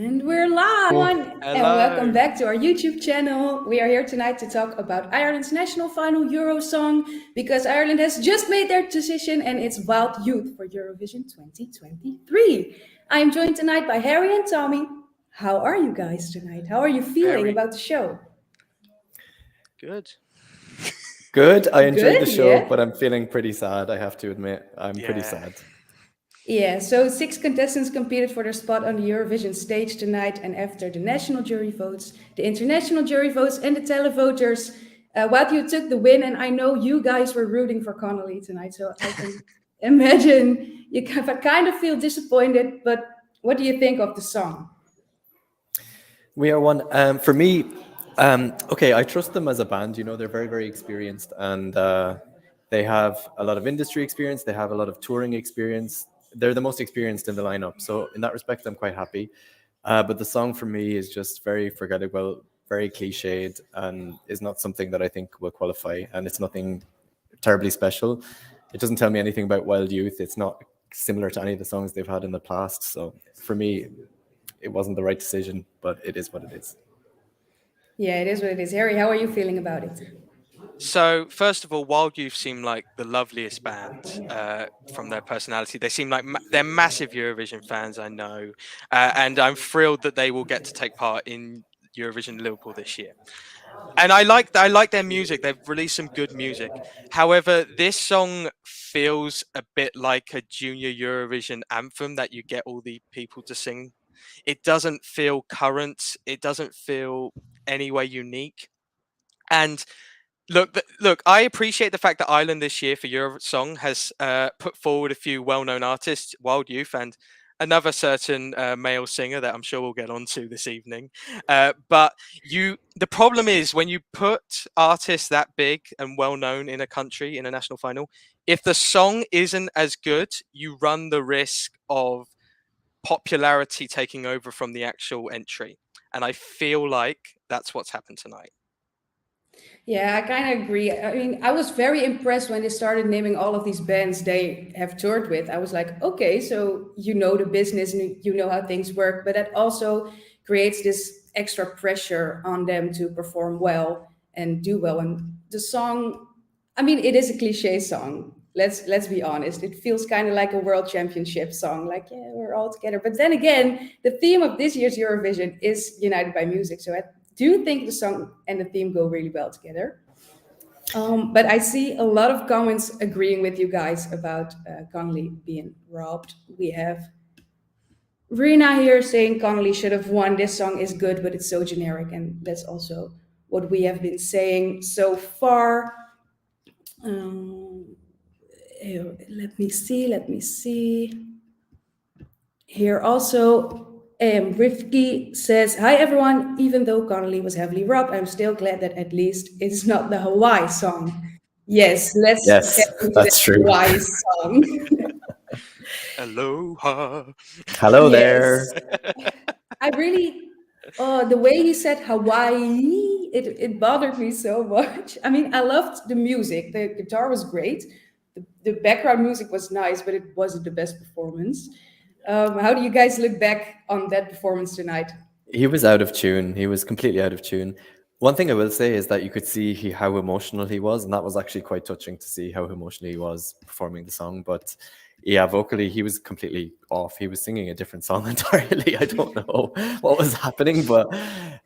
And we're live, everyone, and welcome Hello. back to our YouTube channel. We are here tonight to talk about Ireland's national final Eurosong because Ireland has just made their decision and it's Wild Youth for Eurovision 2023. I am joined tonight by Harry and Tommy. How are you guys tonight? How are you feeling Very about the show? good. Good. I enjoyed the Good, show, yeah? but I'm feeling pretty sad. I have to admit, I'm pretty Yeah. sad. Yeah, so 6 contestants competed for their spot on the Eurovision stage tonight, and after the national jury votes, the international jury votes, and the televoters, Wild You took the win. And I know you guys were rooting for Connolly tonight, so I can imagine you kind of feel disappointed. But what do you think of the song? We are one. For me, okay, I trust them as a band. You know, they're very, very experienced, and they have a lot of industry experience. They have a lot of touring experience. They're the most experienced in the lineup. So in that respect, I'm quite happy. But the song for me is just very forgettable, very cliched, and is not something that I think will qualify. And it's nothing terribly special. It doesn't tell me anything about Wild Youth. It's not similar to any of the songs they've had in the past. So for me, it wasn't the right decision, but it is what it is. Yeah, it is what it is. Harry, how are you feeling about it? So, first of all, Wild Youth seem like the loveliest band from their personality. They seem like they're massive Eurovision fans, I know. And I'm thrilled that they will get to take part in Eurovision Liverpool this year. And I like their music. They've released some good music. However, this song feels a bit like a Junior Eurovision anthem that you get all the people to sing. It doesn't feel current. It doesn't feel any way unique. And look, I appreciate the fact that Ireland this year for Eurosong has put forward a few well-known artists, Wild Youth, and another certain male singer that I'm sure we'll get onto this evening. But the problem is when you put artists that big and well-known in a country in a national final, if the song isn't as good, you run the risk of popularity taking over from the actual entry. And I feel like that's what's happened tonight. Yeah, I kind of agree. I mean, I was very impressed when they started naming all of these bands they have toured with. I was like, okay, so you know the business and you know how things work, but that also creates this extra pressure on them to perform well and do well. And the song, I mean, it is a cliche song. Let's be honest. It feels kind of like a world championship song, like yeah, we're all together. But then again, the theme of this year's Eurovision is United by Music, so I do think the song and the theme go really well together. But I see a lot of comments agreeing with you guys about Connolly being robbed. We have Rina here saying Connolly should have won. This song is good, but it's so generic, and that's also what we have been saying so far. Let me see. Here also, Rifki says, "Hi everyone. Even though Connolly was heavily robbed, I'm still glad that at least it's not the Hawaii song." Yes, let's Yes, get into the that's true. Hawaii song. Aloha. Hello there. Yes, I really. The way he said Hawaii, it bothered me so much. I mean, I loved the music. The guitar was great. The background music was nice, but it wasn't the best performance. How do you guys look back on that performance tonight? He was out of tune. He was completely out of tune. One thing I will say is that you could see how emotional he was, and that was actually quite touching to see how emotional he was performing the song. But yeah, vocally, he was completely off. He was singing a different song entirely. I don't know what was happening, but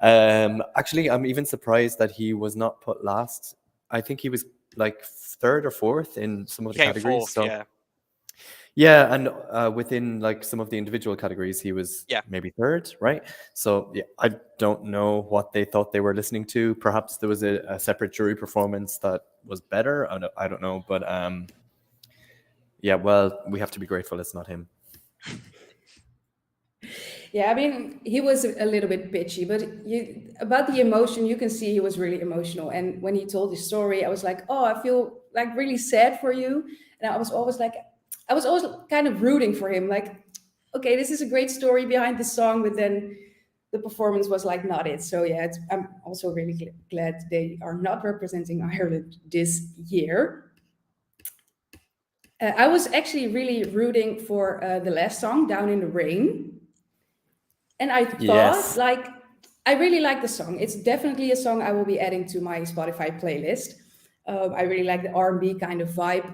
actually, I'm even surprised that he was not put last. I think he was like third or fourth in some of the Came categories. fourth, So yeah. yeah, and within like some of the individual categories, he was maybe third, right? So yeah, I don't know what they thought they were listening to. Perhaps there was a separate jury performance that was better. I don't know, but yeah, well, we have to be grateful it's not him. Yeah, I mean, he was a little bit bitchy, but about the emotion, you can see he was really emotional. And when he told his story, I was like, oh, I feel like really sad for you. And I was always kind of rooting for him. Like, okay, this is a great story behind the song, but then the performance was like not it. So yeah, I'm also really glad they are not representing Ireland this year. I was actually really rooting for the last song, Down in the Rain. And I thought, Yes. like, I really like the song. It's definitely a song I will be adding to my Spotify playlist. I really like the R&B kind of vibe,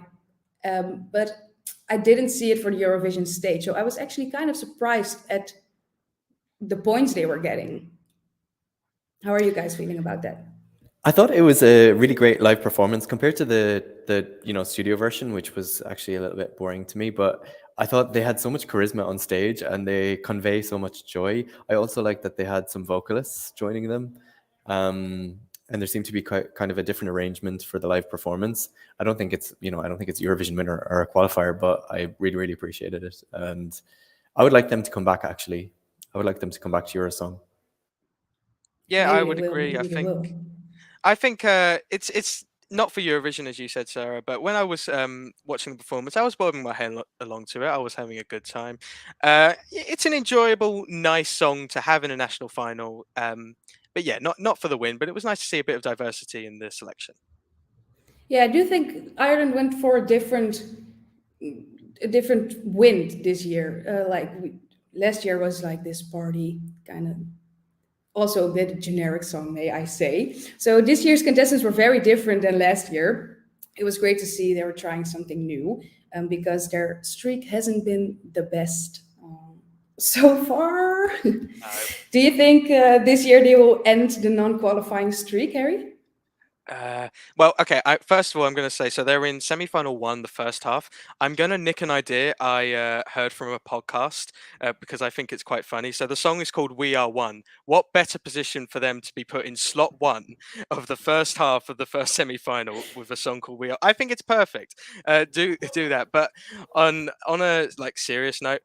but I didn't see it for the Eurovision stage, so I was actually kind of surprised at the points they were getting. How are you guys feeling about that? I thought it was a really great live performance compared to the studio version, which was actually a little bit boring to me. But I thought they had so much charisma on stage and they convey so much joy. I also like that they had some vocalists joining them, and there seemed to be quite kind of a different arrangement for the live performance. I don't think it's Eurovision winner or a qualifier, but I really really appreciated it, and I would like them to come back. Actually, I would like them to come back to Eurosong. Yeah, I Maybe they would will. agree. Maybe they will. I think it's not for Eurovision, as you said, Sarah. But when I was watching the performance, I was bobbing my head along to it. I was having a good time. It's an enjoyable, nice song to have in a national final. But yeah, not for the win. But it was nice to see a bit of diversity in the selection. Yeah, I do think Ireland went for a different wind this year. Last year was like this party kind of, also a bit generic song, may I say. So this year's contestants were very different than last year. It was great to see they were trying something new, because their streak hasn't been the best so far. Do you think this year they will end the non-qualifying streak, Harry? Well, okay. First of all, I'm going to say so they're in semi-final one, the first half. I'm going to nick an idea I heard from a podcast because I think it's quite funny. So the song is called "We Are One." What better position for them to be put in slot one of the first half of the first semi-final with a song called "We Are"? I think it's perfect. Do that. But on a like serious note.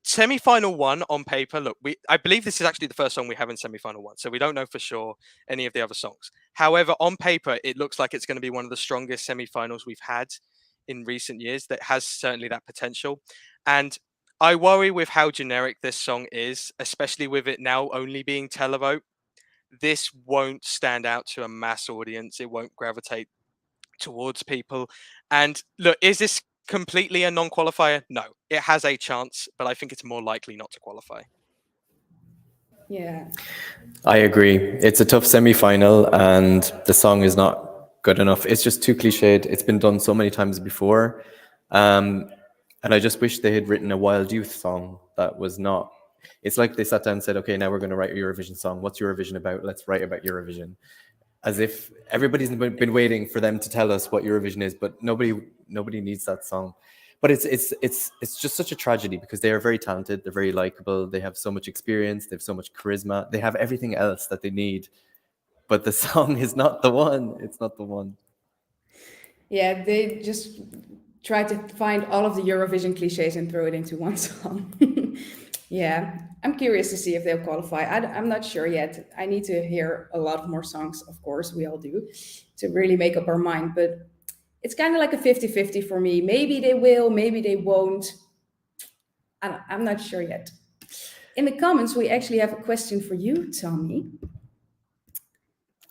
Semi-final one on paper. Look, I believe this is actually the first song we have in semi-final one, so we don't know for sure any of the other songs. However, on paper, it looks like it's going to be one of the strongest semi-finals we've had in recent years. That has certainly that potential, and I worry with how generic this song is, especially with it now only being televote. This won't stand out to a mass audience. It won't gravitate towards people. And look, is this completely a non-qualifier? No, it has a chance, but I think it's more likely not to qualify. Yeah. I agree. It's a tough semi-final, and the song is not good enough. It's just too cliched. It's been done so many times before, and I just wish they had written a Wild Youth song that was not. It's like they sat down and said, "Okay, now we're going to write a Eurovision song. What's Eurovision about? Let's write about Eurovision." As if everybody's been waiting for them to tell us what Eurovision is, but nobody needs that song. But it's just such a tragedy because they are very talented, they're very likable, they have so much experience, they have so much charisma, they have everything else that they need. But the song is not the one. It's not the one. Yeah, they just try to find all of the Eurovision cliches and throw it into one song. Yeah, I'm curious to see if they'll qualify. I'm not sure yet. I need to hear a lot more songs, of course, we all do, to really make up our mind. But it's kind of like a 50-50 for me. Maybe they will, maybe they won't. I'm not sure yet. In the comments, we actually have a question for you, Tommy.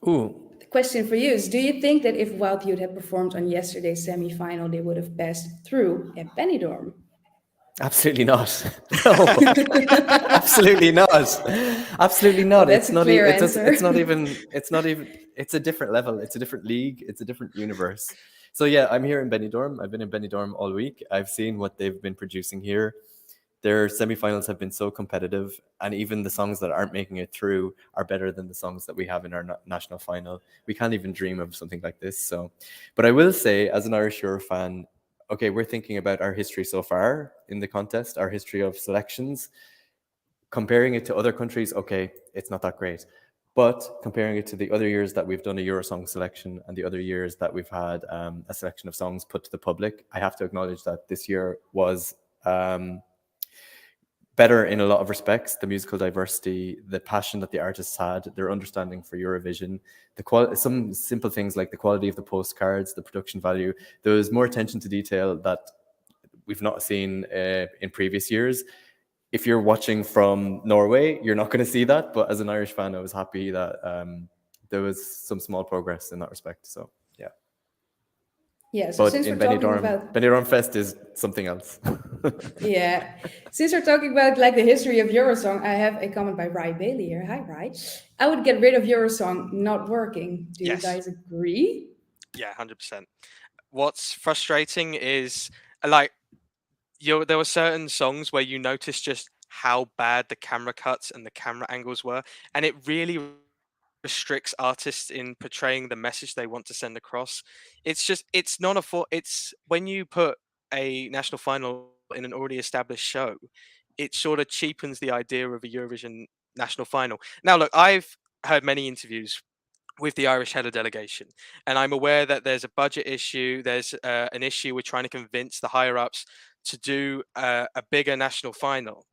Ooh. The question for you is, do you think that if Wild Youth had performed on yesterday's semi-final, they would have passed through at Benidorm? Absolutely not. No, absolutely not. Absolutely not. Well, that's a clear answer. It's not even. It's a different level. It's a different league. It's a different universe. So yeah, I'm here in Benidorm. I've been in Benidorm all week. I've seen what they've been producing here. Their semifinals have been so competitive, and even the songs that aren't making it through are better than the songs that we have in our national final. We can't even dream of something like this. So, but I will say, as an Irish Euro fan, okay, we're thinking about our history so far in the contest, our history of selections. Comparing it to other countries, okay, it's not that great. But comparing it to the other years that we've done a Eurosong selection and the other years that we've had a selection of songs put to the public, I have to acknowledge that this year was better in a lot of respects. The musical diversity, the passion that the artists had, their understanding for Eurovision, some simple things like the quality of the postcards, the production value. There was more attention to detail that we've not seen in previous years. If you're watching from Norway, you're not going to see that. But as an Irish fan, I was happy that there was some small progress in that respect. So yeah. Yeah. So but since in we're talking Benidorm, about Benidorm Fest is something else. Yeah. Since we're talking about like the history of Eurosong, I have a comment by Rye Bailey here. Hi, Rye. I would get rid of Eurosong not working. Do you Yes. guys agree? Yeah, 100%. What's frustrating is like there were certain songs where you notice just how bad the camera cuts and the camera angles were, and it really restricts artists in portraying the message they want to send across. It's not it's when you put a national final in an already established show, it sort of cheapens the idea of a Eurovision national final. Now look, I've heard many interviews with the Irish header delegation, and I'm aware that there's a budget issue. There's an issue with trying to convince the higher ups to do a bigger national final.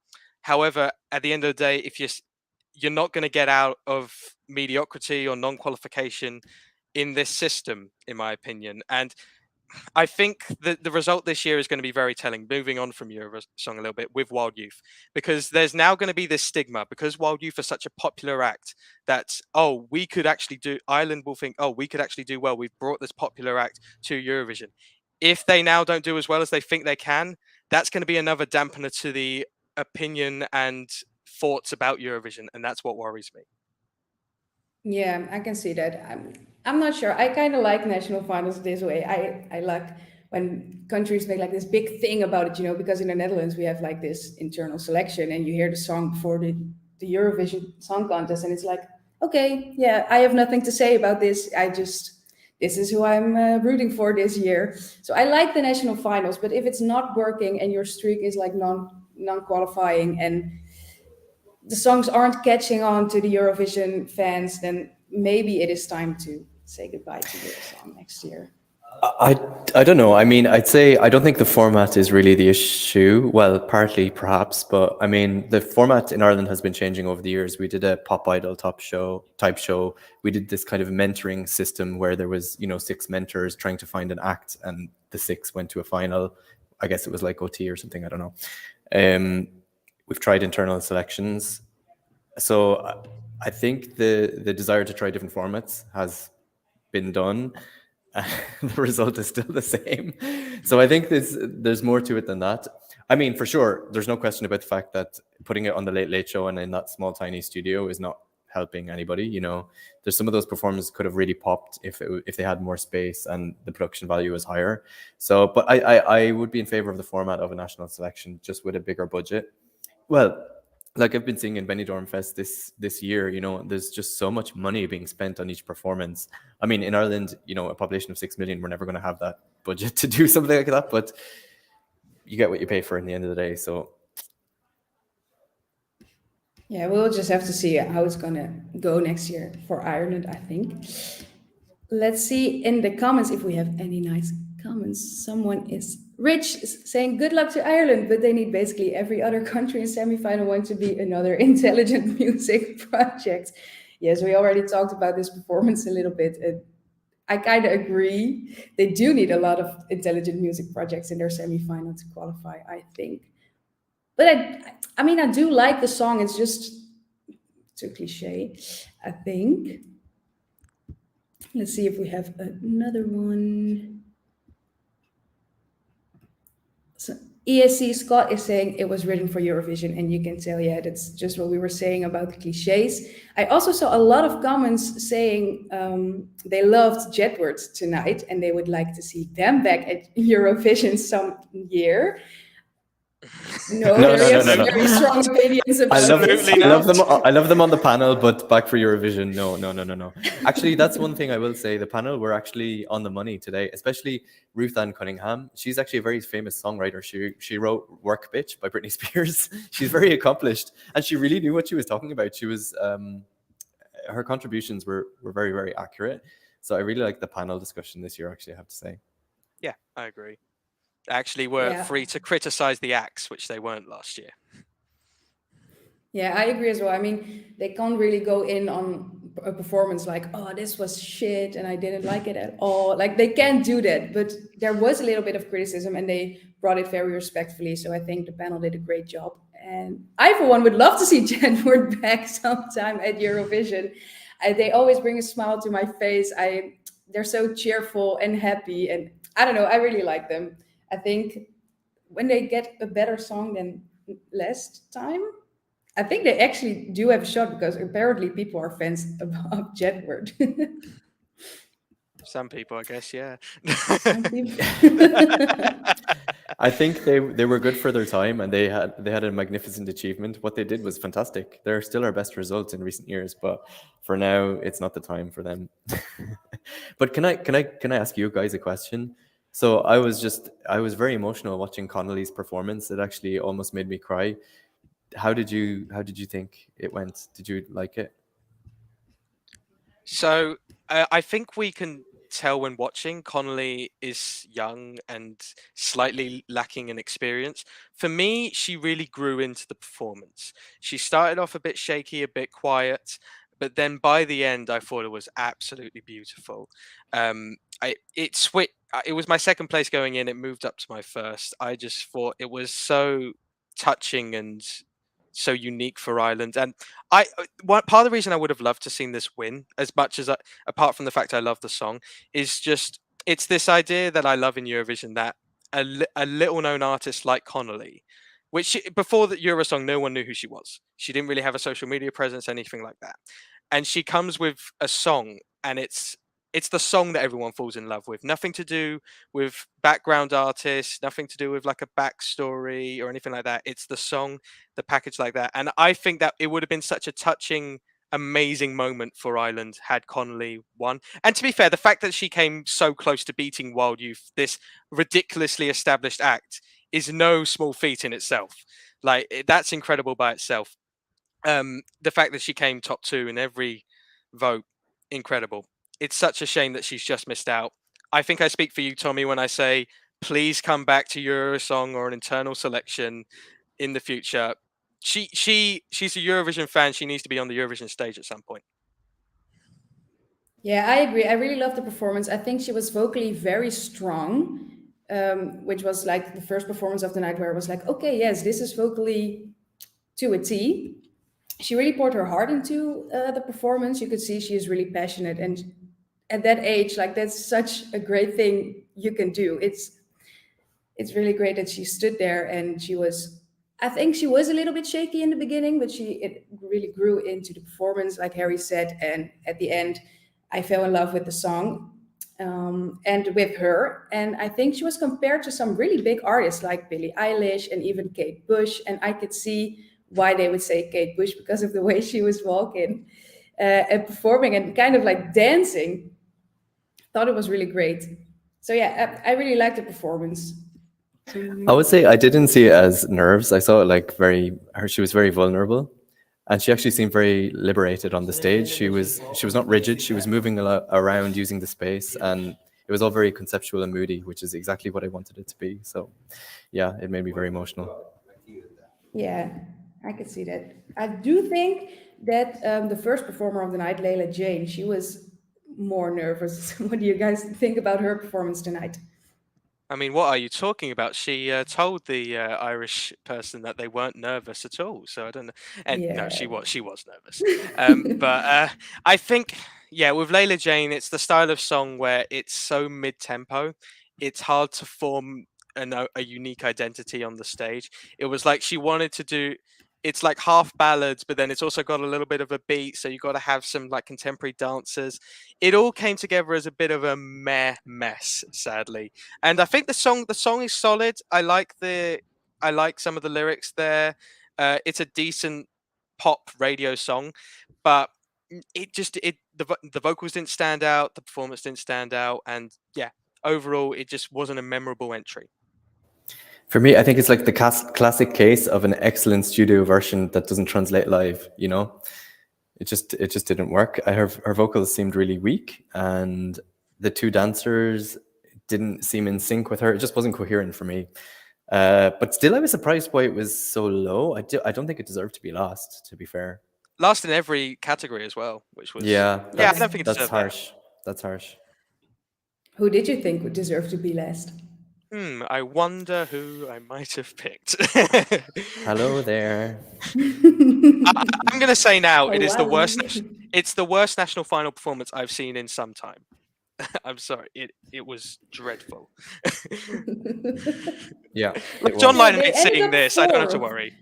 However, at the end of the day, if you're not going to get out of mediocrity or non-qualification in this system, in my opinion. And I think the result this year is going to be very telling, moving on from Eurosong a little bit with Wild Youth, because there's now going to be this stigma, because Wild Youth are such a popular act that, oh, we could actually do, Ireland will think, oh, we could actually do well. We've brought this popular act to Eurovision. If they now don't do as well as they think they can, that's going to be another dampener to the opinion and thoughts about Eurovision. And that's what worries me. Yeah, I can see that. I'm not sure. I kind of like national finals this way. I like when countries make like this big thing about it, because in the Netherlands we have like this internal selection, and you hear the song before the Eurovision Song Contest, and it's like, okay, yeah, I have nothing to say about this. This is who I'm rooting for this year. So I like the national finals, but if it's not working and your streak is like non-qualifying and the songs aren't catching on to the Eurovision fans, then maybe it is time to say goodbye to Eurosong next year. I don't know. I mean, I'd say I don't think the format is really the issue. Well, partly perhaps, but I mean, the format in Ireland has been changing over the years. We did a pop idol type show. We did this kind of mentoring system where there was, 6 mentors trying to find an act, and the 6 went to a final. I guess it was like OT or something. I don't know. We've tried internal selections. So I think the desire to try different formats has been done. The result is still the same. So I think there's more to it than that. I mean, for sure, there's no question about the fact that putting it on the Late Late Show and in that small, tiny studio is not helping anybody. There's some of those performances could have really popped if they had more space and the production value was higher. So, but I would be in favor of the format of a national selection just with a bigger budget. Well, like I've been seeing in Benidorm Fest this year, there's just so much money being spent on each performance. I mean, in Ireland, a population of 6 million, we're never going to have that budget to do something like that, but you get what you pay for in the end of the day. So yeah, we'll just have to see how it's gonna go next year for Ireland, I think. Let's see in the comments if we have any nice comments. Someone is Rich is saying good luck to Ireland, but they need basically every other country in semifinal one to be another intelligent music project. Yes, we already talked about this performance a little bit. I kind of agree. They do need a lot of intelligent music projects in their semifinal to qualify, I think. But I mean, I do like the song. It's just too cliche, I think. Let's see if we have another one. So ESC Scott is saying it was written for Eurovision, and you can tell, yeah, that's just what we were saying about the cliches. I also saw a lot of comments saying they loved Jedward tonight, and they would like to see them back at Eurovision some year. No, there are very strong opinions about I love them on the panel, but back for Eurovision, no. Actually, that's one thing I will say. The panel were actually on the money today, especially Ruth Ann Cunningham. She's actually a very famous songwriter. She wrote "Work Bitch" by Britney Spears. She's very accomplished, and she really knew what she was talking about. She was her contributions were very, very accurate. So I really like the panel discussion this year. Actually, I have to say. Yeah, I agree. Actually were free to criticize the acts, which they weren't last year. Yeah, I agree as well. I mean, they can't really go in on a performance like, oh, this was shit and I didn't like it at all. Like, they can't do that. But there was a little bit of criticism and they brought it very respectfully. So I think the panel did a great job. And I, for one, would love to see Jedward back sometime at Eurovision. They always bring a smile to my face. They're so cheerful and happy. And I don't know, I really like them. I think when they get a better song than last time, I think they actually do have a shot because apparently people are fans of Jedward. Some people, I guess, yeah. Some people. I think they were good for their time, and they had a magnificent achievement. What they did was fantastic. They're still our best results in recent years, but for now, it's not the time for them. But can I ask you guys a question? So I was very emotional watching Connolly's performance. It actually almost made me cry. How did you think it went? Did you like it? So I think we can tell when watching Connolly is young and slightly lacking in experience. For me, she really grew into the performance. She started off a bit shaky, a bit quiet, but then by the end, I thought it was absolutely beautiful. It was my second place going in. It moved up to my first. I just thought it was so touching and so unique for Ireland. And one part of the reason I would have loved to seen this win, as much as apart from the fact I love the song, is just it's this idea that I love in Eurovision that a little known artist like Connolly, before the Eurosong, no one knew who she was. She didn't really have a social media presence, anything like that. And she comes with a song, and it's the song that everyone falls in love with. Nothing to do with background artists, nothing to do with like a backstory or anything like that. It's the song, the package like that. And I think that it would have been such a touching, amazing moment for Ireland had Connolly won. And to be fair, the fact that she came so close to beating Wild Youth, this ridiculously established act, is no small feat in itself. Like that's incredible by itself. The fact that she came top 2 in every vote, incredible. It's such a shame that she's just missed out. I think I speak for you, Tommy, when I say please come back to Eurosong or an internal selection in the future. She's a Eurovision fan. She needs to be on the Eurovision stage at some point. Yeah, I agree. I really love the performance. I think she was vocally very strong, which was like the first performance of the night where I was like, okay, yes, this is vocally to a T. She really poured her heart into the performance. You could see she is really passionate, and at that age, like that's such a great thing you can do. It's really great that she stood there and she was. I think she was a little bit shaky in the beginning, but it really grew into the performance, like Harry said. And at the end, I fell in love with the song and with her. And I think she was compared to some really big artists like Billie Eilish and even Kate Bush. And I could see why they would say Kate Bush because of the way she was walking and performing and kind of like dancing. Thought it was really great. So yeah, I really liked the performance. I would say I didn't see it as nerves. I saw it like she was very vulnerable, and she actually seemed very liberated on the stage. She was not rigid. She was moving a lot around using the space, and it was all very conceptual and moody, which is exactly what I wanted it to be. So yeah, it made me very emotional. Yeah, I could see that. I do think that the first performer of the night, Layla Jane, she was more nervous. What do you guys think about her performance tonight? I mean, what are you talking about? She told the Irish person that they weren't nervous at all. So I don't know. And no, Yeah. she was nervous. But I think, yeah, with Layla Jane, it's the style of song where it's so mid-tempo. It's hard to form a unique identity on the stage. It was like she wanted to do. It's like half ballads, but then it's also got a little bit of a beat. So you got to have some like contemporary dancers. It all came together as a bit of a mess, sadly. And I think the song is solid. I like some of the lyrics there. It's a decent pop radio song, but the vocals didn't stand out, the performance didn't stand out, and yeah, overall it just wasn't a memorable entry. For me, I think it's like the classic case of an excellent studio version that doesn't translate live. It just didn't work. Her vocals seemed really weak, and the two dancers didn't seem in sync with her. It just wasn't coherent for me. But still, I was surprised why it was so low. I don't think it deserved to be lost, to be fair. Last in every category as well, which was Yeah, yeah, I don't think it that's deserved that. harsh. That's harsh. Who did you think would deserve to be last? I wonder who I might have picked. Hello there. I'm going to say now, Oh, it is the wow. worst. It's the worst national final performance I've seen in some time. I'm sorry, it was dreadful. Yeah, Look, it John was. Yeah, Lydon they is ended singing up this. I don't have to fourth. worry.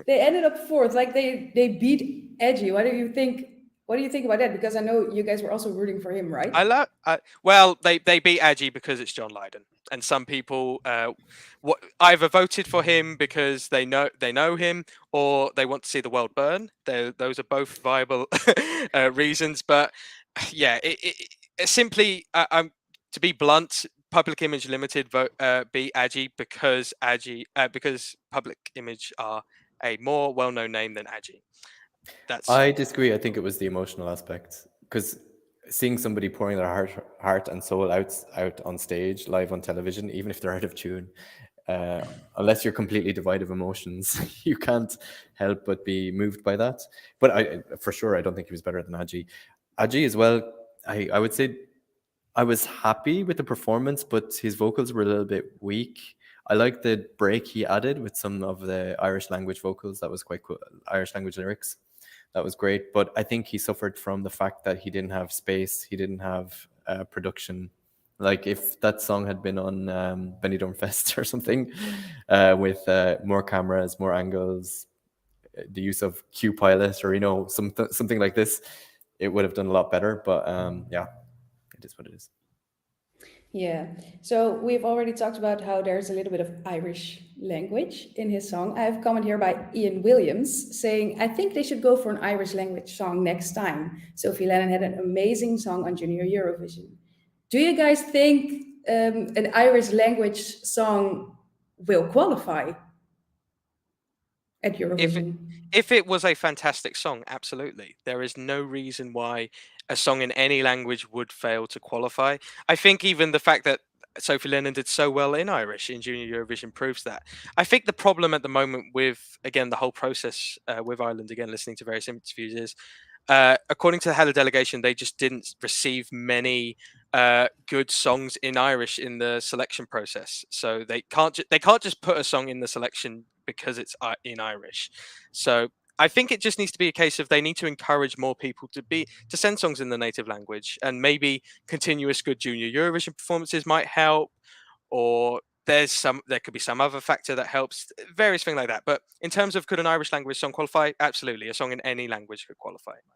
They ended up fourth. Like they beat Adgy. What do you think? What do you think about that? Because I know you guys were also rooting for him, right? Well, they beat Adgy because it's John Lydon, and some people either voted for him because they know him, or they want to see the world burn. Those are both viable reasons. But yeah, it simply, I'm to be blunt. Public Image Limited beat Adgy because Public Image are a more well-known name than Adgy. That's I disagree. I think it was the emotional aspect, because seeing somebody pouring their heart and soul out on stage, live on television, even if they're out of tune, unless you're completely devoid of emotions, you can't help but be moved by that. But for sure, I don't think he was better than Adgy. Adgy as well. I would say I was happy with the performance, but his vocals were a little bit weak. I like the break he added with some of the Irish language vocals. That was quite cool. Irish language lyrics. That was great. But I think he suffered from the fact that he didn't have space. He didn't have production. Like if that song had been on Benidorm Fest or something, with more cameras, more angles, the use of Q Pilot, or something like this, it would have done a lot better. But yeah, it is what it is. Yeah. So we've already talked about how there's a little bit of Irish language in his song. I have a comment here by Ian Williams saying, I think they should go for an Irish language song next time. Sophie Lennon had an amazing song on Junior Eurovision. Do you guys think an Irish language song will qualify at if Eurovision? if it was a fantastic song, absolutely. There is no reason why a song in any language would fail to qualify. I think even the fact that Sophie Lennon did so well in Irish in Junior Eurovision proves that. I think the problem at the moment with, again, the whole process with Ireland, again, listening to various interviews is, according to the Hella delegation, they just didn't receive many good songs in Irish in the selection process. So they can't just put a song in the selection because it's in Irish. So I think it just needs to be a case of they need to encourage more people to send songs in the native language, and maybe continuous good Junior Eurovision performances might help, or there could be some other factor that helps, various things like that. But in terms of could an Irish language song qualify, absolutely, a song in any language could qualify, in my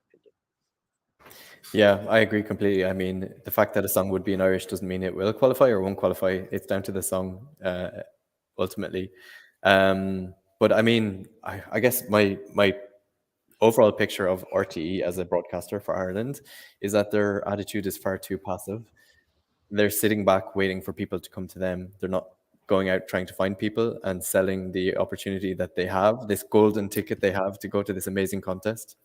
opinion. Yeah, I agree completely. I mean, the fact that a song would be in Irish doesn't mean it will qualify or won't qualify. It's down to the song, ultimately. But I mean, I guess my overall picture of RTE as a broadcaster for Ireland is that their attitude is far too passive. They're sitting back waiting for people to come to them. They're not going out trying to find people and selling the opportunity that they have, this golden ticket they have to go to this amazing contest.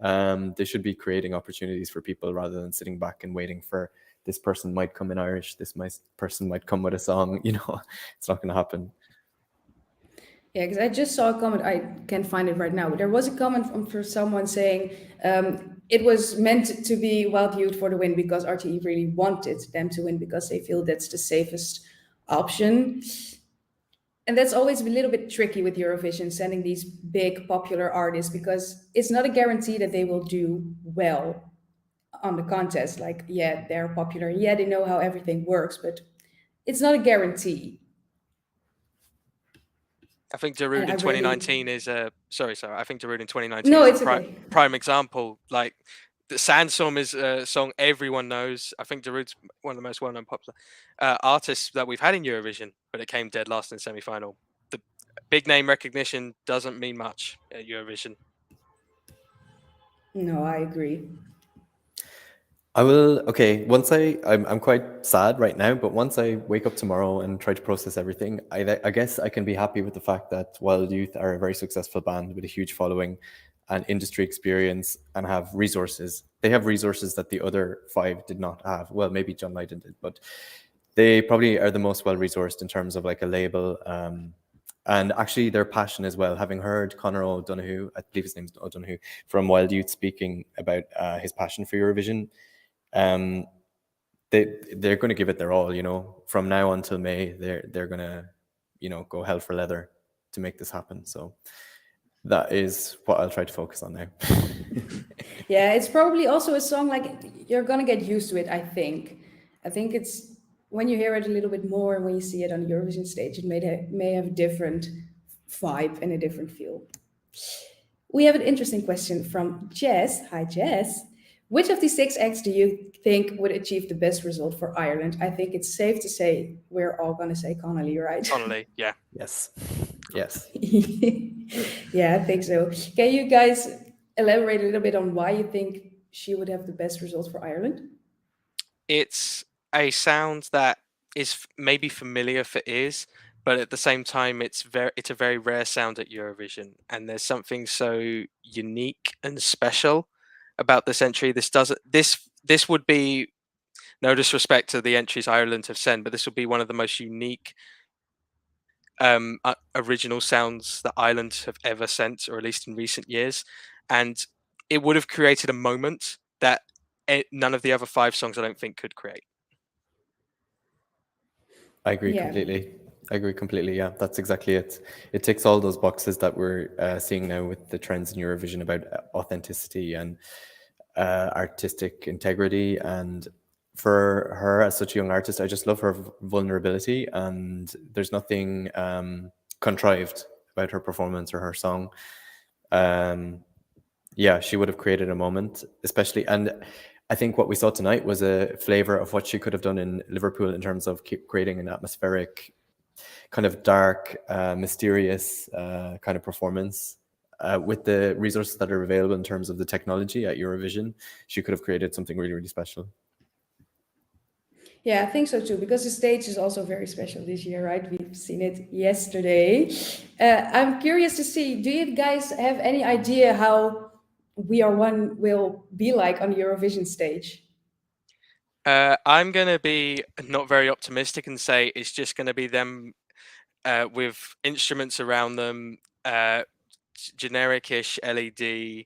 They should be creating opportunities for people rather than sitting back and waiting for this person might come in Irish, person might come with a song. It's not going to happen. Yeah, because I just saw a comment. I can't find it right now, but there was a comment from someone saying it was meant to be Wild Youth for the win because RTE really wanted them to win because they feel that's the safest option. And that's always a little bit tricky with Eurovision, sending these big popular artists, because it's not a guarantee that they will do well on the contest. Like, yeah, they're popular. Yeah, they know how everything works, but it's not a guarantee. I think And Darude I in really 2019 is sorry. I think Darude in 2019 no, is it's a okay. prime example. Like the Sandstorm is a song everyone knows. I think Darude's one of the most well-known popular artists that we've had in Eurovision, but it came dead last in semi-final. The big name recognition doesn't mean much at Eurovision. No, I agree. I will. Okay, I'm quite sad right now, but once I wake up tomorrow and try to process everything, I guess I can be happy with the fact that Wild Youth are a very successful band with a huge following and industry experience and have resources. They have resources that the other five did not have. Well, maybe John Lydon did, but they probably are the most well-resourced in terms of like a label, and actually their passion as well. Having heard Conor O'Donoghue, I believe his name's O'Donoghue, from Wild Youth speaking about his passion for Eurovision, they're going to give it their all. From now until May, they're going to, go hell for leather to make this happen. So that is what I'll try to focus on now. Yeah, it's probably also a song like you're gonna get used to it, I think. I think it's when you hear it a little bit more and when you see it on the Eurovision stage, it may have a different vibe and a different feel. We have an interesting question from Jess. Hi, Jess. Which of these six acts do you think would achieve the best result for Ireland? I think it's safe to say we're all going to say Connolly, right? Connolly, yeah. Yes. Yes. Yeah, I think so. Can you guys elaborate a little bit on why you think she would have the best results for Ireland? It's a sound that is maybe familiar for ears, but at the same time, it's a very rare sound at Eurovision, and there's something so unique and special about this entry. This would be, no disrespect to the entries Ireland have sent, but this would be one of the most unique original sounds that Ireland have ever sent, or at least in recent years, and it would have created a moment that none of the other 5 songs I don't think could create. I agree Yeah. completely. I agree completely. Yeah, that's exactly it. It ticks all those boxes that we're seeing now with the trends in Eurovision about authenticity and artistic integrity. And for her as such a young artist, I just love her vulnerability, and there's nothing contrived about her performance or her song. Yeah, she would have created a moment, especially, and I think what we saw tonight was a flavor of what she could have done in Liverpool in terms of creating an atmospheric, kind of dark, mysterious kind of performance. With the resources that are available in terms of the technology at Eurovision, she could have created something really, really special. Yeah, I think so too, because the stage is also very special this year, right? We've seen it yesterday. I'm curious to see, do you guys have any idea how We Are One will be like on the Eurovision stage? I'm going to be not very optimistic and say it's just going to be them with instruments around them, generic-ish LED,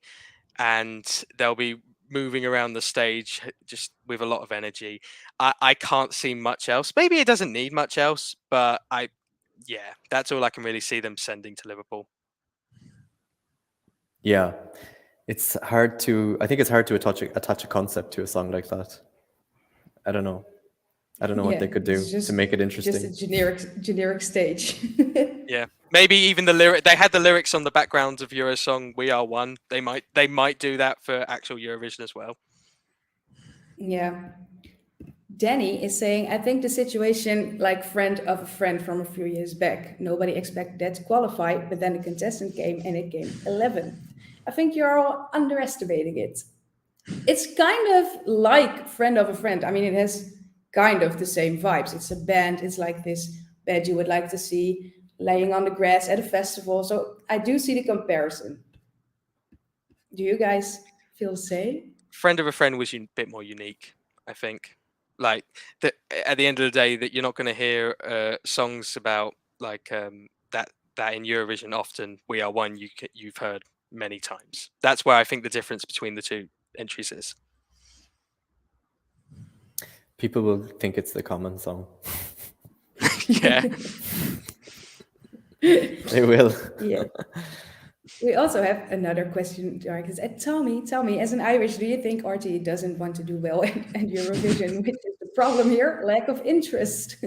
and they'll be moving around the stage just with a lot of energy. I can't see much else. Maybe it doesn't need much else, but yeah, that's all I can really see them sending to Liverpool. Yeah, it's hard to. I think it's hard to attach a concept to a song like that. I don't know. I don't know what they could do to make it interesting. Just a generic stage. Yeah, maybe even the lyric. They had the lyrics on the background of Eurosong "We Are One." They might do that for actual Eurovision as well. Yeah. Danny is saying, I think the situation like friend of a friend from a few years back. Nobody expected that to qualify, but then the contestant came and it came 11th. I think you're all underestimating it. It's kind of like friend of a friend. I mean, it has kind of the same vibes. It's a band. It's like this band you would like to see laying on the grass at a festival. So I do see the comparison. Do you guys feel the same? Friend of a Friend was a bit more unique, I think. Like that at the end of the day, that you're not going to hear songs about like that in Eurovision often. We Are One you've heard many times. That's where I think the difference between the two entries is. People will think it's the common song. Yeah. They will. Yeah. We also have another question, Darkis. Tell me, as an Irish, do you think RTE doesn't want to do well at Eurovision? Which is the problem here? Lack of interest.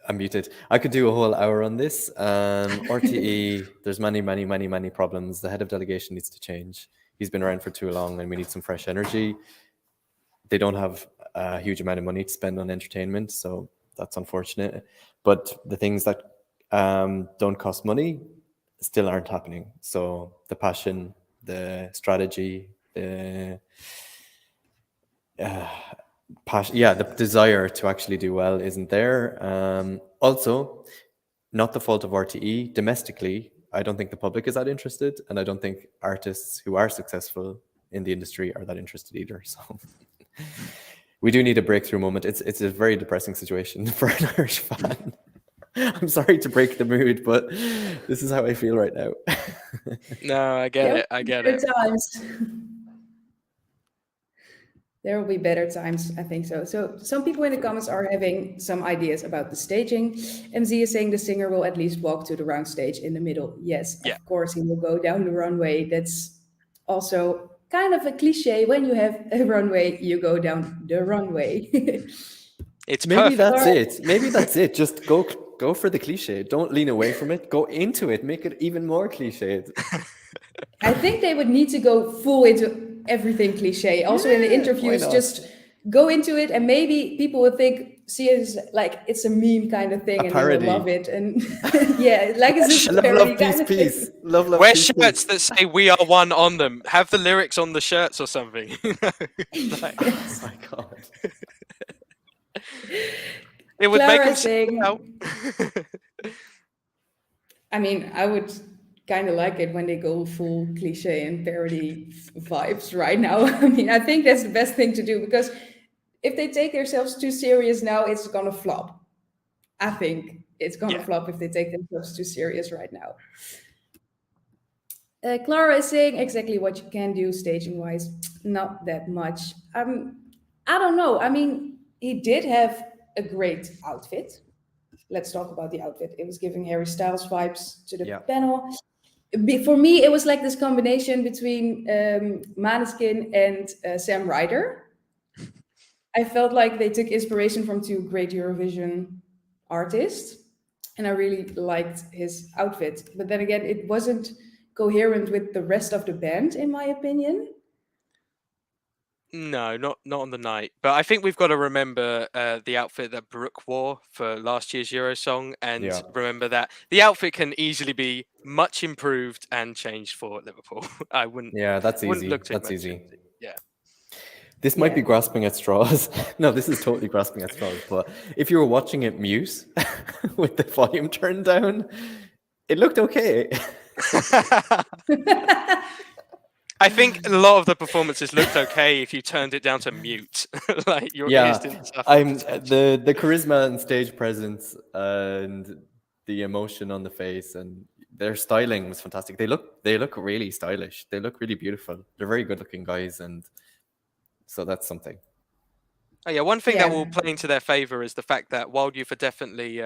I'm muted. I could do a whole hour on this. RTE, there's many problems. The head of delegation needs to change. He's been around for too long and we need some fresh energy. They don't have a huge amount of money to spend on entertainment, so that's unfortunate. But the things that don't cost money still aren't happening. So the passion, the strategy, the the desire to actually do well isn't there. Also, not the fault of RTE. Domestically, I don't think the public is that interested, and I don't think artists who are successful in the industry are that interested either. So we do need a breakthrough moment. It's a very depressing situation for an Irish fan. I'm sorry to break the mood, but this is how I feel right now. No, I get it. I get it. Times. There will be better times, I think so. So some people in the comments are having some ideas about the staging. MZ is saying the singer will at least walk to the round stage in the middle. Yes, Yeah. of course, he will go down the runway. That's also kind of a cliche. When you have a runway, you go down the runway. It's Maybe perfect. that's it. Maybe that's it. Just go for the cliche. Don't lean away from it. Go into it. Make it even more cliched. I think they would need to go full into everything cliche. Also in the Yeah, why interviews, not? just go into it, and maybe people would see it as like it's a meme kind of thing, A and parody. they will love it. And yeah, like it's just a Love, parody love, kind peace, of peace. thing. Love, love, Wear peace, shirts peace. that say "We are one" on them. Have the lyrics on the shirts or something. Like, Oh my god. it would make Clara them stand out. saying, I mean, I would kind of like it when they go full cliche and parody vibes right now. I mean, I think that's the best thing to do, because if they take themselves too serious now, it's gonna flop. I think it's gonna Yeah. flop if they take themselves too serious right now. Clara is saying exactly what you can do staging wise, not that much. I don't know. I mean, he did have a great outfit. Let's talk about the outfit. It was giving Harry Styles vibes to the Yeah. panel. For me, it was like this combination between Maneskin and Sam Ryder. I felt like they took inspiration from two great Eurovision artists, and I really liked his outfit. But then again, it wasn't coherent with the rest of the band, in my opinion. No, not on the night. But I think we've got to remember the outfit that Brooke wore for last year's Eurosong, and Yeah. remember that the outfit can easily be much improved and changed for Liverpool. I wouldn't. Yeah, that's Wouldn't easy. look too That's much easy. into it. Yeah. This might be Yeah. grasping at straws. No, this is totally grasping at straws. But if you were watching it mute with the volume turned down, it looked okay. I think a lot of the performances looked okay if you turned it down to mute. Like your ears didn't suffer. the charisma and stage presence and the emotion on the face and their styling was fantastic. They look really stylish. They look really beautiful. They're very good looking guys, and so that's something. Oh yeah, one thing that will Yeah. play into their favour is the fact that Wild Youth are definitely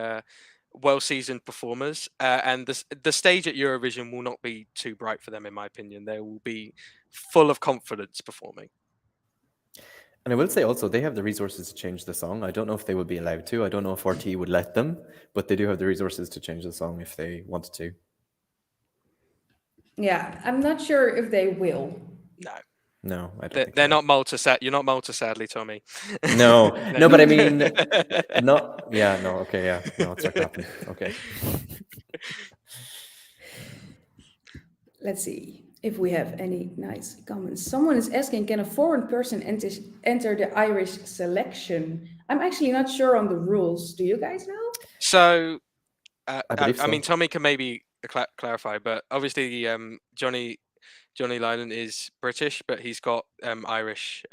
well-seasoned performers, and the stage at Eurovision will not be too bright for them, in my opinion. They will be full of confidence performing. And I will say also, they have the resources to change the song. I don't know if they would be allowed to. I don't know if RT would let them, but they do have the resources to change the song if they wanted to. Yeah, I'm not sure if they will. No, I don't think They're so. not Malta, you're not Malta, sadly, Tommy. No, no, but I mean, not. Yeah, no, okay, yeah, no, it's not gonna happen. Okay. Let's see if we have any nice comments. Someone is asking, can a foreign person enter the Irish selection? I'm actually not sure on the rules. Do you guys know? So, I believe so. I mean, Tommy can maybe clarify, but obviously, Johnny Lydon is British, but he's got Irish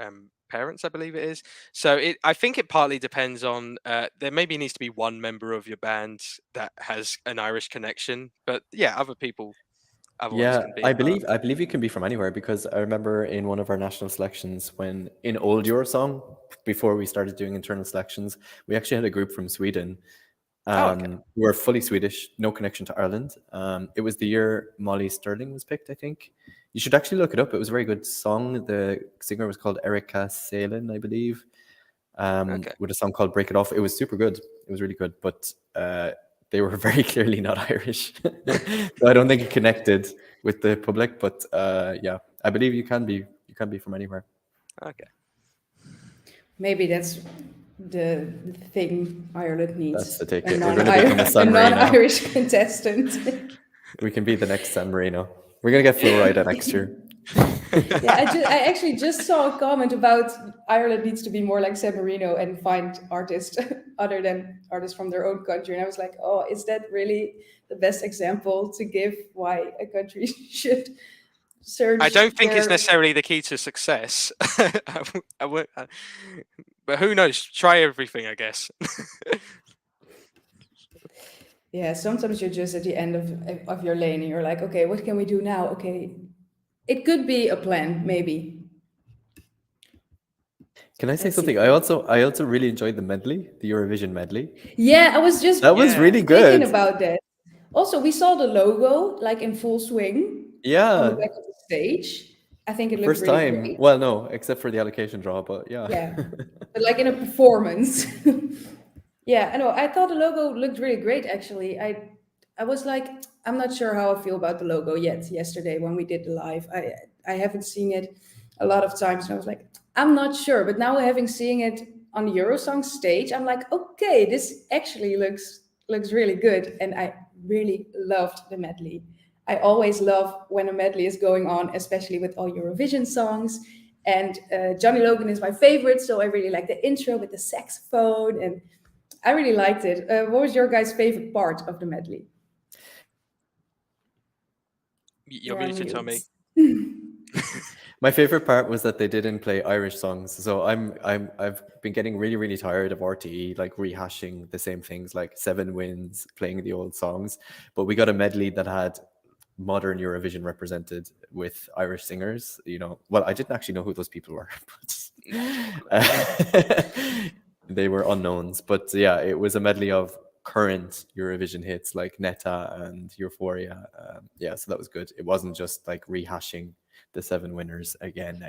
parents, I believe it is. So I think it partly depends on there maybe needs to be one member of your band that has an Irish connection, but yeah, other people. Yeah, Can be I believe you can be from anywhere, because I remember in one of our national selections, when in old Eurosong, before we started doing internal selections, we actually had a group from Sweden who were fully Swedish, no connection to Ireland. It was the year Molly Sterling was picked, I think. You should actually look it up. It was a very good song. The singer was called Erica Salen, I believe, with a song called Break It Off. It was super good. It was really good, but they were very clearly not Irish. So I don't think it connected with the public, but yeah, I believe you can be from anywhere. Okay. Maybe that's the thing Ireland needs. That's the ticket. We're going to become a San Marino. Non-Irish contestant. We can be the next San Marino. We're going to get Florida next year. Yeah, I actually just saw a comment about Ireland needs to be more like San Marino and find artists other than artists from their own country. And I was like, oh, is that really the best example to give why a country should search? I don't think it's necessarily the key to success. But who knows? Try everything, I guess. Yeah, sometimes you're just at the end of your lane and you're like, okay, what can we do now? Okay, it could be a plan, maybe. Can I say Let's see. something? I also really enjoyed the medley, the Eurovision medley. Yeah, I was just That was Yeah. really thinking good. about that. Also, we saw the logo like in full swing on the Yeah, back of the stage. I think it looked first really time. great. Well, no, except for the allocation draw, but yeah. Yeah, but like in a performance. Yeah, I know. I thought the logo looked really great actually. I was like, I'm not sure how I feel about the logo yet yesterday when we did the live. I haven't seen it a lot of times and I was like, I'm not sure. But now having seen it on the Eurosong stage, I'm like, okay, this actually looks really good. And I really loved the medley. I always love when a medley is going on, especially with all Eurovision songs. And Johnny Logan is my favorite, so I really like the intro with the saxophone, and I really liked it. What was your guys' favorite part of the medley? You're You're on muted, Tommy. mute. My favorite part was that they didn't play Irish songs. So I've been getting really tired of RTE like rehashing the same things, like Seven Wins, playing the old songs. But we got a medley that had modern Eurovision represented with Irish singers. You know, well, I didn't actually know who those people were, but they were unknowns. But yeah, it was a medley of current Eurovision hits like Netta and Euphoria. Yeah, so that was good. It wasn't just like rehashing the seven winners again.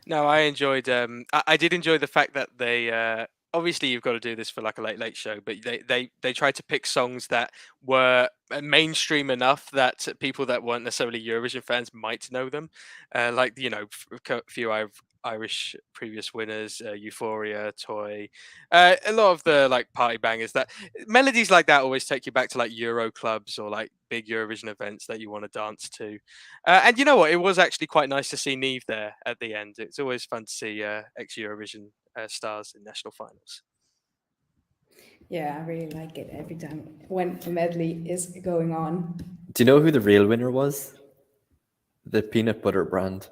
No, I enjoyed. I did enjoy the fact that they. Obviously, you've got to do this for like a late show, but they tried to pick songs that were mainstream enough that people that weren't necessarily Eurovision fans might know them. Like a few Irish previous winners, Euphoria, Toy, a lot of the like party bangers. That melodies like that always take you back to like Euro clubs or like big Eurovision events that you want to dance to. And you know what? It was actually quite nice to see Neve there at the end. It's always fun to see ex-Eurovision stars in national finals. Yeah, I really like it every time when a medley is going on. Do you know who the real winner was? The peanut butter brand.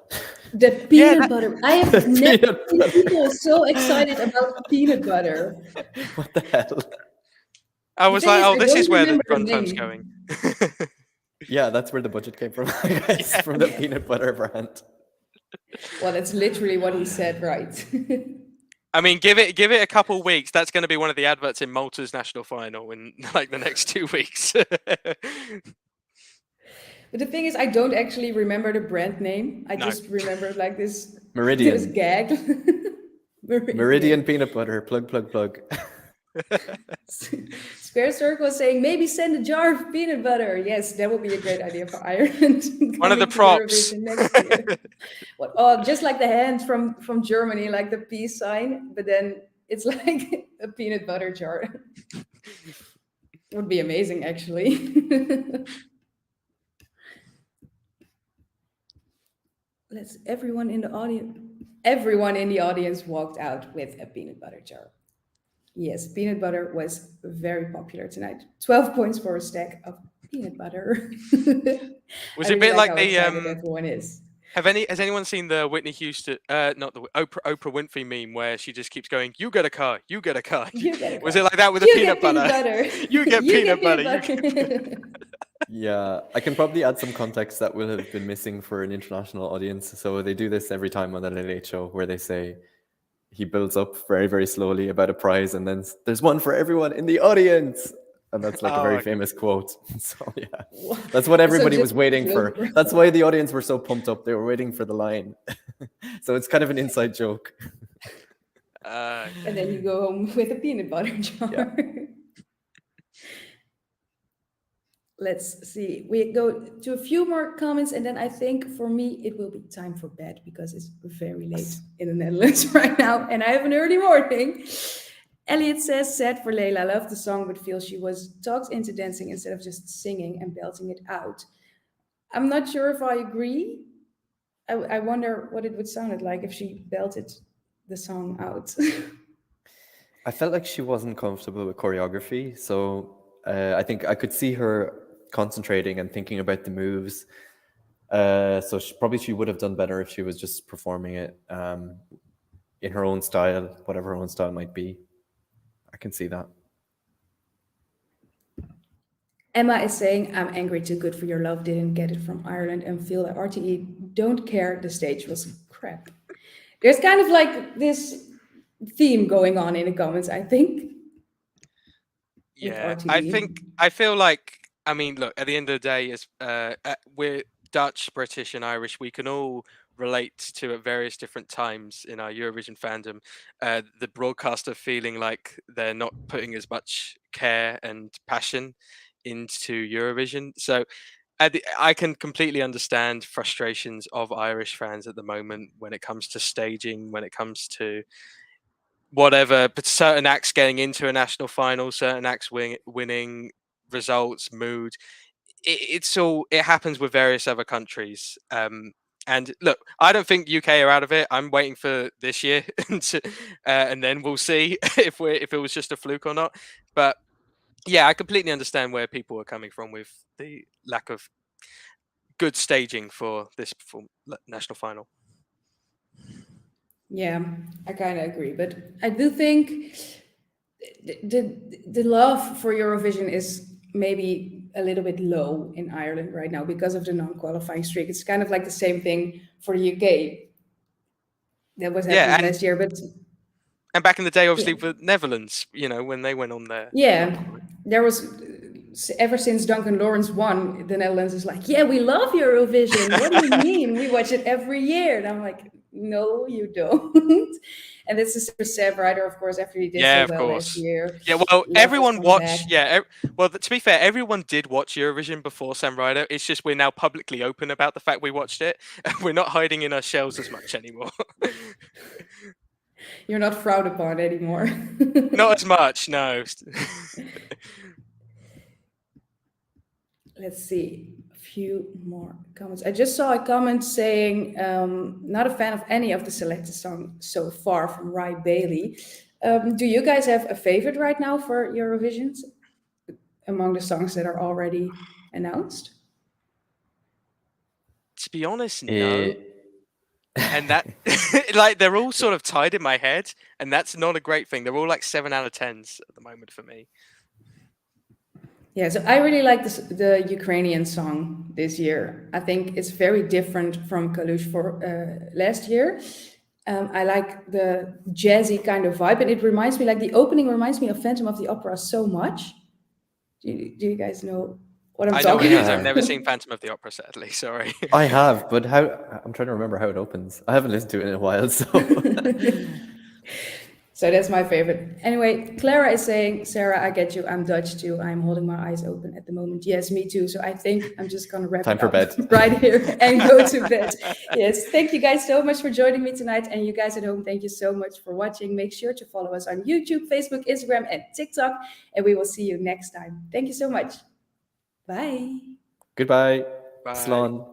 The peanut butter. I have never Peanut seen butter. people so excited about peanut butter. What the hell? I The was thing like, is, oh, I this is don't where the remember the fun time's name. going. Yeah, that's where the budget came from, I guess, from the peanut butter brand. Well, that's literally what he said, right? I mean, give it a couple weeks. That's going to be one of the adverts in Malta's national final in like the next 2 weeks. But the thing is, I don't actually remember the brand name. I No. just remember like this Meridian. gag. Meridian peanut butter. Plug. Square Circle is saying maybe send a jar of peanut butter. Yes, that would be a great idea for Ireland. One of the coming to props. Eurovision next year. What? Oh, just like the hand from Germany, like the peace sign, but then it's like a peanut butter jar. It would be amazing, actually. Everyone in the audience walked out with a peanut butter jar. Yes, peanut butter was very popular tonight. 12 points for a stack of peanut butter. Was I it a really bit like how the excited everyone is. Has anyone seen the Whitney Houston not the Oprah Winfrey meme where she just keeps going, you get a car, you get a car. You get a Was car. it like that with the You peanut get peanut butter? butter. You get You peanut get butter. peanut butter. Yeah, I can probably add some context that will have been missing for an international audience. So they do this every time on the Late Show where they say he builds up very slowly about a prize and then there's one for everyone in the audience. And that's like a very famous quote. So yeah, that's what everybody was waiting for. That's why the audience were so pumped up. They were waiting for the line. So it's kind of an inside joke. And then you go home with a peanut butter jar. Yeah. Let's see. We go to a few more comments, and then I think for me it will be time for bed because it's very late in the Netherlands right now, and I have an early morning. Elliot says, sad for Leila. I love the song, but feels she was talked into dancing instead of just singing and belting it out. I'm not sure if I agree. I wonder what it would sound like if she belted the song out. I felt like she wasn't comfortable with choreography, so I think I could see her concentrating and thinking about the moves. So she would have done better if she was just performing it in her own style, whatever her own style might be. I can see that. Emma is saying, I'm angry too good for your love, didn't get it from Ireland, and feel that RTE don't care, the stage was crap. There's kind of like this theme going on in the comments, I think, with Yeah, RTE. I feel like, I mean, look, at the end of the day, as we're Dutch, British, and Irish, we can all relate to at various different times in our Eurovision fandom the broadcaster feeling like they're not putting as much care and passion into Eurovision. So I can completely understand frustrations of Irish fans at the moment when it comes to staging, when it comes to whatever, but certain acts getting into a national final, certain acts winning, results, mood. It happens with various other countries. And look, I don't think UK are out of it. I'm waiting for this year, and then we'll see if it was just a fluke or not. But yeah, I completely understand where people are coming from with the lack of good staging for this national final. Yeah, I kind of agree, but I do think the love for Eurovision is maybe a little bit low in Ireland right now because of the non-qualifying streak. It's kind of like the same thing for the UK that was Yeah, happening last year, but and back in the day, yeah, obviously, with Netherlands, when they went on there. yeah, there was ever since Duncan Lawrence won, the Netherlands is like, yeah, we love Eurovision. What do you mean? We watch it every year. And I'm like, no, you don't. And this is Sam Ryder, of course, after he did Yeah, so of well course. last year. Yeah, well, Love everyone to come watched. back. Yeah, well, to be fair, everyone did watch Eurovision before Sam Ryder. It's just we're now publicly open about the fact we watched it. We're not hiding in our shells as much anymore. You're not frowned upon anymore. Not as much, no. Let's see, a few more comments. I just saw a comment saying, not a fan of any of the selected songs so far from Rye Bailey. Do you guys have a favorite right now for Eurovision among the songs that are already announced? To be honest, no. Eh, And that, like, they're all sort of tied in my head, and that's not a great thing. They're all like 7 out of 10s at the moment for me. Yeah, so I really like the Ukrainian song this year. I think it's very different from KALUSH for last year. I like the jazzy kind of vibe, and it reminds me, like the opening reminds me of Phantom of the Opera so much. Do you guys know what I'm I know what talking it is. about? I've never seen Phantom of the Opera, sadly. Sorry. I have, but I'm trying to remember how it opens. I haven't listened to it in a while, so So that's my favorite. Anyway, Clara is saying, Sarah, I get you. I'm Dutch too. I'm holding my eyes open at the moment. Yes, me too. So I think I'm just going to wrap Time it for up bed. right here and go to bed. Yes, thank you guys so much for joining me tonight. And you guys at home, thank you so much for watching. Make sure to follow us on YouTube, Facebook, Instagram, and TikTok. And we will see you next time. Thank you so much. Bye. Goodbye. Bye. Slán.